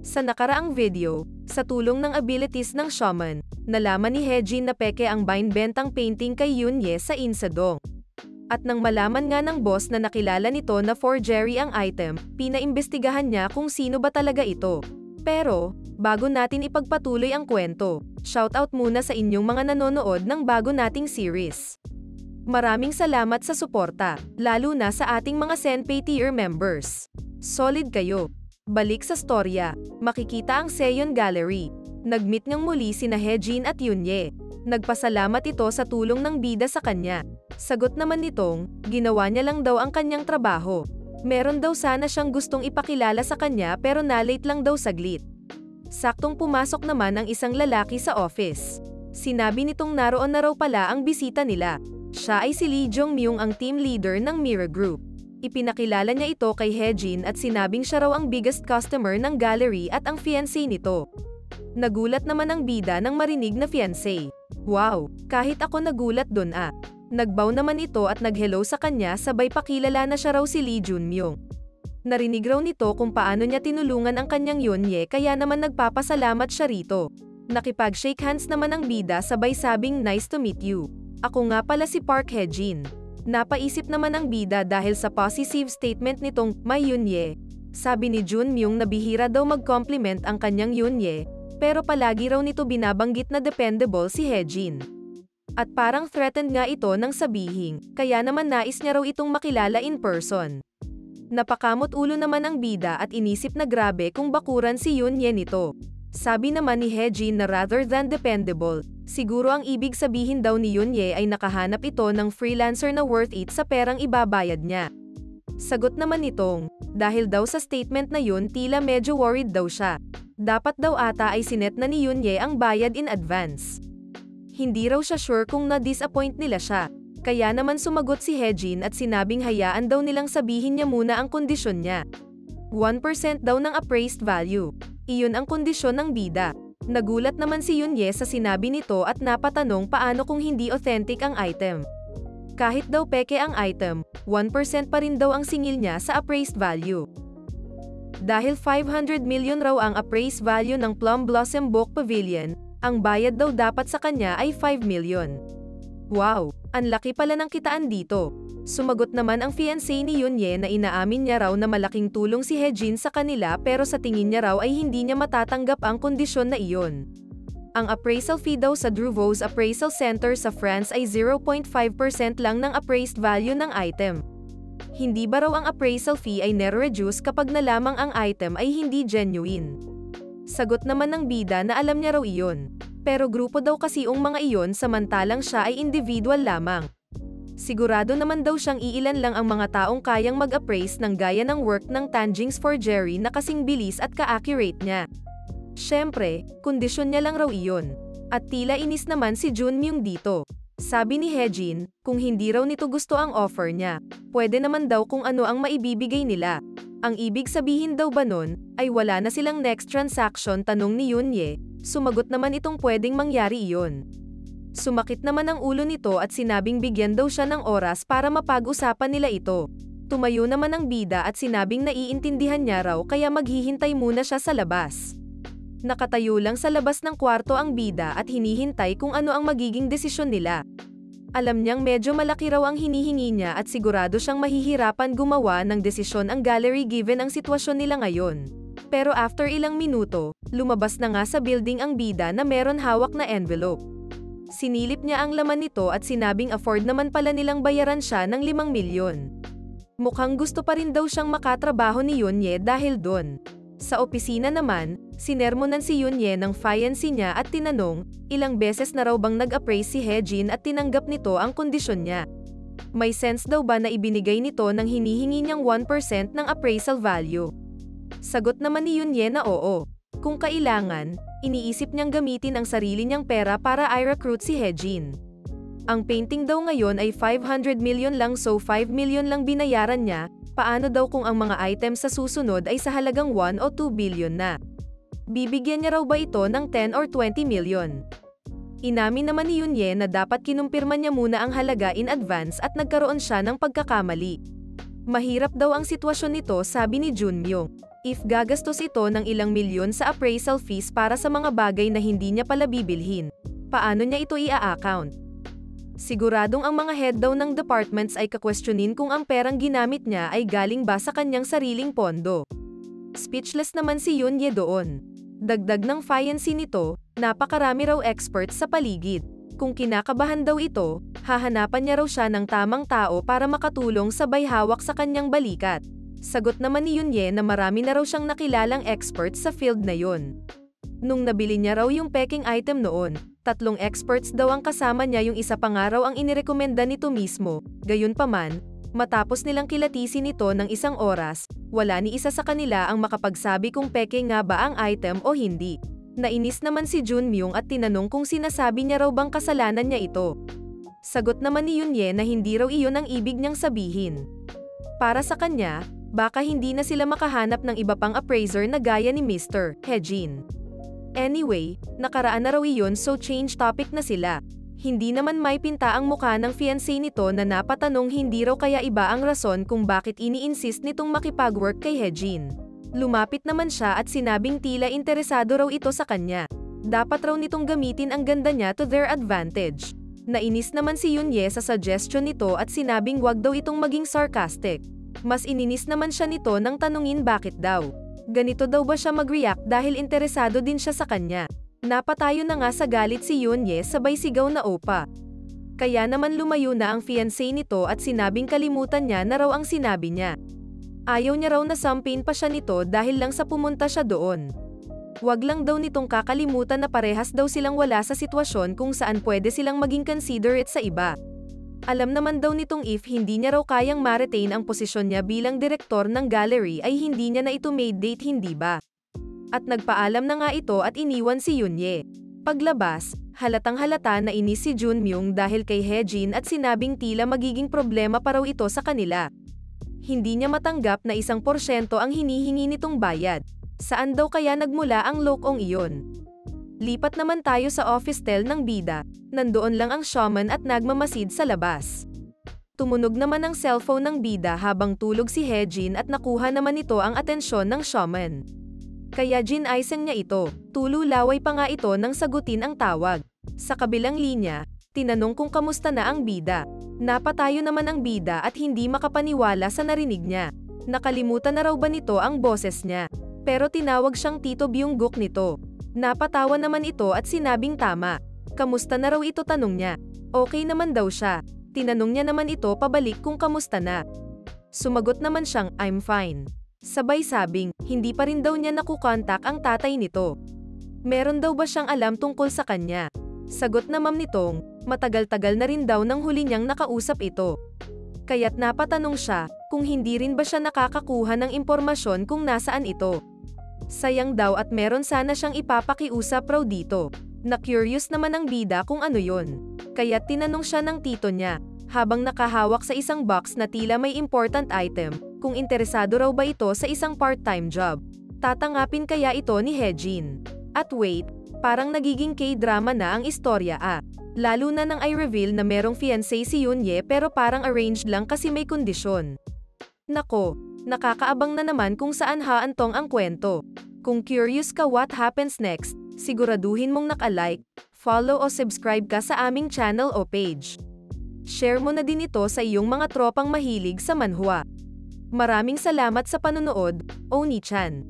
Sa nakaraang video, sa tulong ng abilities ng shaman, nalaman ni Hejin na peke ang binebentang painting kay Yoonye sa Insadong. At nang malaman nga ng boss na nakilala nito na forgery ang item, pinaimbestigahan niya kung sino ba talaga ito. Pero, bago natin ipagpatuloy ang kwento, shoutout muna sa inyong mga nanonood ng bago nating series. Maraming salamat sa suporta, lalo na sa ating mga Senpay tier members. Solid kayo. Balik sa storya, makikita ang Seon Gallery. Nagmeet ngang muli sina Hejin at Yoonye. Nagpasalamat ito sa tulong ng bida sa kanya. Sagot naman nitong, ginawa niya lang daw ang kanyang trabaho. Meron daw sana siyang gustong ipakilala sa kanya pero nalate lang daw saglit. Saktong pumasok naman ang isang lalaki sa office. Sinabi nitong naroon na raw pala ang bisita nila. Siya ay si Lee Jong-myung, ang team leader ng Mira Group. Ipinakilala niya ito kay Hejin at sinabing siya raw ang biggest customer ng gallery at ang fiancé nito. Nagulat naman ang bida nang marinig na fiancé. Wow, kahit ako nagulat dun ah. Nagbow naman ito at naghello sa kanya sabay pakilala na siya raw si Lee Junmyung. Narinig raw nito kung paano niya tinulungan ang kanyang Yoonye kaya naman nagpapasalamat siya rito. Nakipag-shake hands naman ang bida sabay sabing nice to meet you. Ako nga pala si Park Hejin. Napaisip naman ang bida dahil sa positive statement nitong may Yoonye. Sabi ni Junmyung na bihira daw mag-compliment ang kanyang Yoonye, pero palagi raw nito binabanggit na dependable si Hejin. At parang threatened nga ito ng sabihin, kaya naman nais niya raw itong makilala in person. Napakamot ulo naman ang bida at inisip na grabe kung bakuran si Yoonye nito. Sabi naman ni Hejin na rather than dependable, siguro ang ibig sabihin daw ni Yoonye ay nakahanap ito ng freelancer na worth it sa perang ibabayad niya. Sagot naman nitong, dahil daw sa statement na yun tila medyo worried daw siya. Dapat daw ata ay sinet na ni Yoonye ang bayad in advance. Hindi raw siya sure kung na-disappoint nila siya. Kaya naman sumagot si Hejin at sinabing hayaan daw nilang sabihin niya muna ang kondisyon niya. 1% daw ng appraised value. Iyon ang kondisyon ng bida. Nagulat naman si Yoonye sa sinabi nito at napatanong paano kung hindi authentic ang item. Kahit daw peke ang item, 1% pa rin daw ang singil niya sa appraised value. Dahil 500 million raw ang appraised value ng Plum Blossom Book Pavilion, ang bayad daw dapat sa kanya ay 5 million. Wow, ang laki pala ng kitaan dito. Sumagot naman ang fiancé ni Yoonye na inaamin niya raw na malaking tulong si Hejin sa kanila pero sa tingin niya raw ay hindi niya matatanggap ang kondisyon na iyon. Ang appraisal fee daw sa Druvos Appraisal Center sa France ay 0.5% lang ng appraised value ng item. Hindi ba raw ang appraisal fee ay nare-reduce kapag nalamang ang item ay hindi genuine? Sagot naman ng bida na alam niya raw iyon. Pero grupo daw kasi ang mga iyon samantalang siya ay individual lamang. Sigurado naman daw siyang iilan lang ang mga taong kayang mag-appraise ng gaya ng work ng Tanjing's forgery na kasing bilis at ka-accurate niya. Siyempre, kondisyon niya lang raw iyon. At tila inis naman si Junmyung dito. Sabi ni Hejin, kung hindi raw nito gusto ang offer niya, pwede naman daw kung ano ang maibibigay nila. Ang ibig sabihin daw ba nun, ay wala na silang next transaction, tanong ni Yoonye. Sumagot naman itong pwedeng mangyari iyon. Sumakit naman ang ulo nito at sinabing bigyan daw siya ng oras para mapag-usapan nila ito. Tumayo naman ang bida at sinabing naiintindihan niya raw kaya maghihintay muna siya sa labas. Nakatayo lang sa labas ng kwarto ang bida at hinihintay kung ano ang magiging desisyon nila. Alam niyang medyo malaki raw ang hinihingi niya at sigurado siyang mahihirapan gumawa ng desisyon ang gallery given ang sitwasyon nila ngayon. Pero after ilang minuto, lumabas na nga sa building ang bida na meron hawak na envelope. Sinilip niya ang laman nito at sinabing afford naman pala nilang bayaran siya ng 5 milyon. Mukhang gusto pa rin daw siyang makatrabaho ni Yoonye dahil doon. Sa opisina naman, sinermonan si Yoonye ng fiancé niya at tinanong, ilang beses na raw bang nag-appraise si Hejin at tinanggap nito ang kondisyon niya. May sense daw ba na ibinigay nito ng hinihingi niyang 1% ng appraisal value? Sagot naman ni Yoonye na oo. Kung kailangan, iniisip niyang gamitin ang sarili niyang pera para i-recruit si Hejin. Ang painting daw ngayon ay 500 million lang so 5 million lang binayaran niya, paano daw kung ang mga items sa susunod ay sa halagang 1 o 2 billion na? Bibigyan niya raw ba ito ng 10 or 20 million? Inamin naman ni Yoonye na dapat kinumpirma niya muna ang halaga in advance at nagkaroon siya ng pagkakamali. Mahirap daw ang sitwasyon nito, sabi ni Junmyung. If gagastos ito ng ilang milyon sa appraisal fees para sa mga bagay na hindi niya pala bibilhin, paano niya ito i-account? Siguradong ang mga head daw ng departments ay kakwestiyonin kung ang perang ginamit niya ay galing ba sa kanyang sariling pondo. Speechless naman si Yoon Ye doon. Dagdag ng fiancé nito, napakarami raw experts sa paligid. Kung kinakabahan daw ito, hahanapan niya raw siya ng tamang tao para makatulong sabay hawak sa kanyang balikat. Sagot naman ni Yoon Ye na marami na raw siyang nakilalang experts sa field na yun. Nung nabili niya raw yung peking item noon, 3 experts daw ang kasama niya, yung isa pa nga raw ang inirekomenda nito mismo. Gayunpaman, matapos nilang kilatisin ito ng 1 oras, wala ni isa sa kanila ang makapagsabi kung peke nga ba ang item o hindi. Nainis naman si Jun Myung at tinanong kung sinasabi niya raw bang kasalanan niya ito. Sagot naman ni Yoon Ye na hindi raw iyon ang ibig niyang sabihin. Para sa kanya, baka hindi na sila makahanap ng iba pang appraiser na gaya ni Mr. Hejin. Anyway, nakaraan na raw iyon, so change topic na sila. Hindi naman may pinta ang mukha ng fiancé nito na napatanong hindi raw kaya iba ang rason kung bakit ini-insist nitong makipag-work kay Hejin. Lumapit naman siya at sinabing tila interesado raw ito sa kanya. Dapat raw nitong gamitin ang ganda niya to their advantage. Nainis naman si Yoon Ye sa suggestion nito at sinabing wag daw itong maging sarcastic. Mas ininis naman siya nito nang tanungin bakit daw. Ganito daw ba siya mag-react dahil interesado din siya sa kanya. Napatayo na nga sa galit si Yoon Ye sabay sigaw na opa. Kaya naman lumayo na ang fiancé nito at sinabing kalimutan niya na raw ang sinabi niya. Ayaw niya raw na sampin pa siya nito dahil lang sa pumunta siya doon. Wag lang daw nitong kakalimutan na parehas daw silang wala sa sitwasyon kung saan pwede silang maging considerate sa iba. Alam naman daw nitong if hindi niya raw kayang ma-retain ang posisyon niya bilang direktor ng gallery ay hindi niya na ito made date, hindi ba? At nagpaalam na nga ito at iniwan si Yoon Ye. Paglabas, halatang halata na inis si Jun Myung dahil kay Hejin at sinabing tila magiging problema pa raw ito sa kanila. Hindi niya matanggap na 1% ang hinihingi nitong bayad. Saan daw kaya nagmula ang lokong iyon? Lipat naman tayo sa office tel ng bida. Nandoon lang ang shaman at nagmamasid sa labas. Tumunog naman ang cellphone ng bida habang tulog si Hejin at nakuha naman ito ang atensyon ng shaman. Kaya ginaisang niya ito, tululaway pa nga ito nang sagutin ang tawag. Sa kabilang linya, tinanong kung kamusta na ang bida. Napatayo naman ang bida at hindi makapaniwala sa narinig niya. Nakalimutan na raw ba nito ang boses niya? Pero tinawag siyang Tito Byung-guk nito. Napatawa naman ito at sinabing tama. Kamusta na raw ito, tanong niya. Okay naman daw siya. Tinanong niya naman ito pabalik kung kamusta na. Sumagot naman siyang, I'm fine. Sabay sabing, hindi pa rin daw niya nakukontak ang tatay nito. Meron daw ba siyang alam tungkol sa kanya? Sagot naman nitong, matagal-tagal na rin daw nang huli niyang nakausap ito. Kaya't napatanong siya, kung hindi rin ba siya nakakakuha ng impormasyon kung nasaan ito. Sayang daw at meron sana siyang ipapakiusap raw dito. Na-curious naman ang bida kung ano yon. Kaya't tinanong siya ng tito niya, habang nakahawak sa isang box na tila may important item, kung interesado raw ba ito sa isang part-time job. Tatangapin kaya ito ni Hejin? At wait, parang nagiging K-drama na ang istorya Lalo na nang i-reveal na merong fiancé si Yoon Ye pero parang arranged lang kasi may kondisyon. Nako, nakakaabang na naman kung saan haantong ang kwento. Kung curious ka what happens next, siguraduhin mong naka-like, follow o subscribe ka sa aming channel o page. Share mo na din ito sa iyong mga tropang mahilig sa manhwa. Maraming salamat sa panonood, Oni-chan.